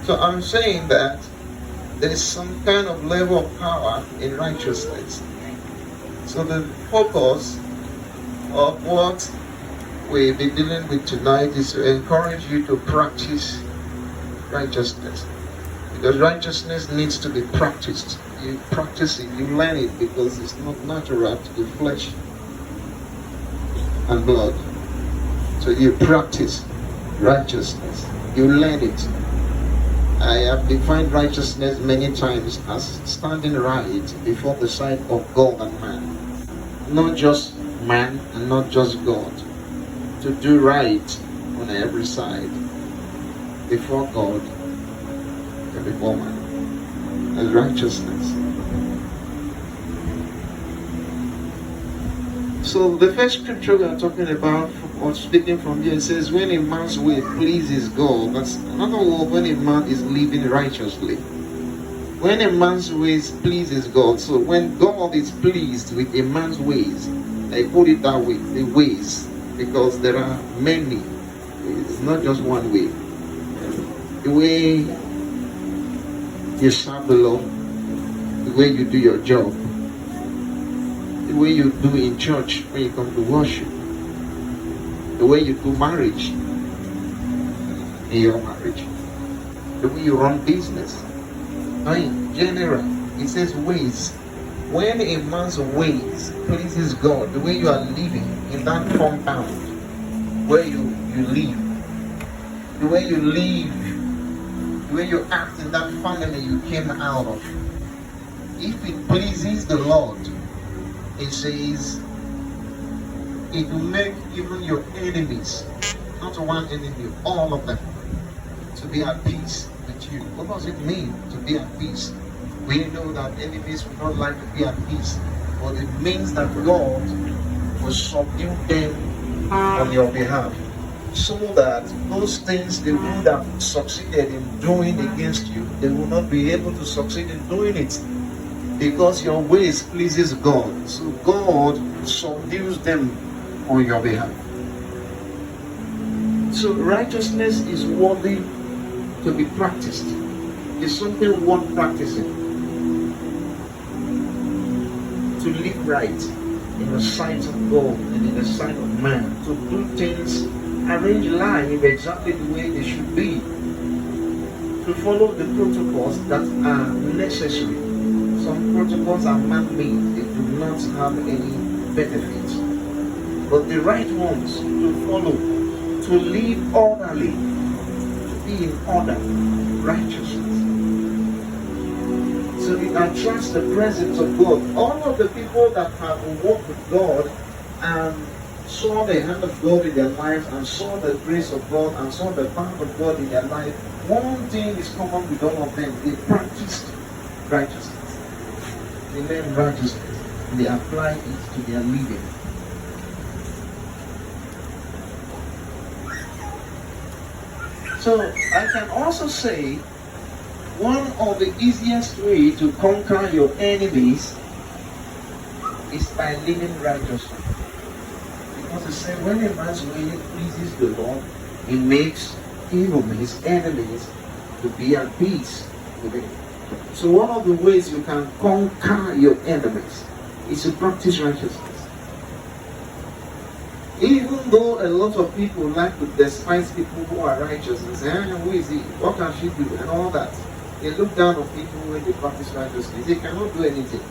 So I'm saying that there is some kind of level of power in righteousness. So the purpose of what we'll be dealing with tonight is to encourage you to practice righteousness. Because righteousness needs to be practiced. You practice it, you learn it, because it's not natural to the flesh and blood. So you practice righteousness. You learn it. I have defined righteousness many times as standing right before the sight of God and man. Not just man and not just God. To do right on every side before God and before man. As righteousness. So the first scripture we are talking about, or speaking from here, it says, when a man's way pleases God, that's another word, when a man is living righteously. When a man's ways pleases God, so when God is pleased with a man's ways, I put it that way, the ways, because there are many. It's not just one way. The way you serve the Lord, the way you do your job, the way you do in church when you come to worship, the way you do marriage, in your marriage, the way you run business. In general, it says ways. When a man's ways pleases God, the way you are living in that compound where you live, the way you live, the way you act in that family you came out of, if it pleases the Lord, it says it will make even your enemies, not one enemy, all of them, to be at peace with you. What does it mean to be at peace? We know that enemies would not like to be at peace, but it means that God will subdue them on your behalf, so that those things they would have succeeded in doing against you, they will not be able to succeed in doing it, because your ways pleases God. So God subdues them on your behalf. So righteousness is worthy to be practiced. It's something worth practicing. To live right in the sight of God and in the sight of man. To do things, arrange life exactly the way they should be. To follow the protocols that are necessary. Some protocols are man-made, they do not have any benefits. But the right ones to follow, to live orderly, to be in order, righteousness. So it attracts the presence of God. All of the people that have walked with God and saw the hand of God in their lives and saw the grace of God and saw the power of God in their life, one thing is common with all of them: they practiced righteousness. They learn righteousness. They apply it to their living. So I can also say one of the easiest way to conquer your enemies is by living righteously. Because it says when a man's way pleases the Lord, he makes even his enemies to be at peace with him. So one of the ways you can conquer your enemies is to practice righteousness. Even though a lot of people like to despise people who are righteous and say, who is he? What can she do? And all that. They look down on people when they practice righteousness. They cannot do anything.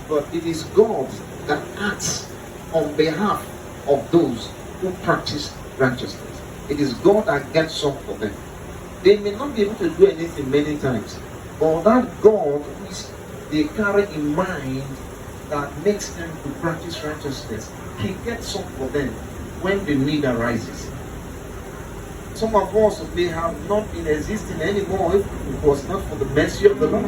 But it is God that acts on behalf of those who practice righteousness. It is God that gets up for them. They may not be able to do anything many times, but that God which they carry in mind that makes them to practice righteousness, He gets up for them when the need arises. Some of us may have not been existing anymore if it was not for the mercy of the Lord.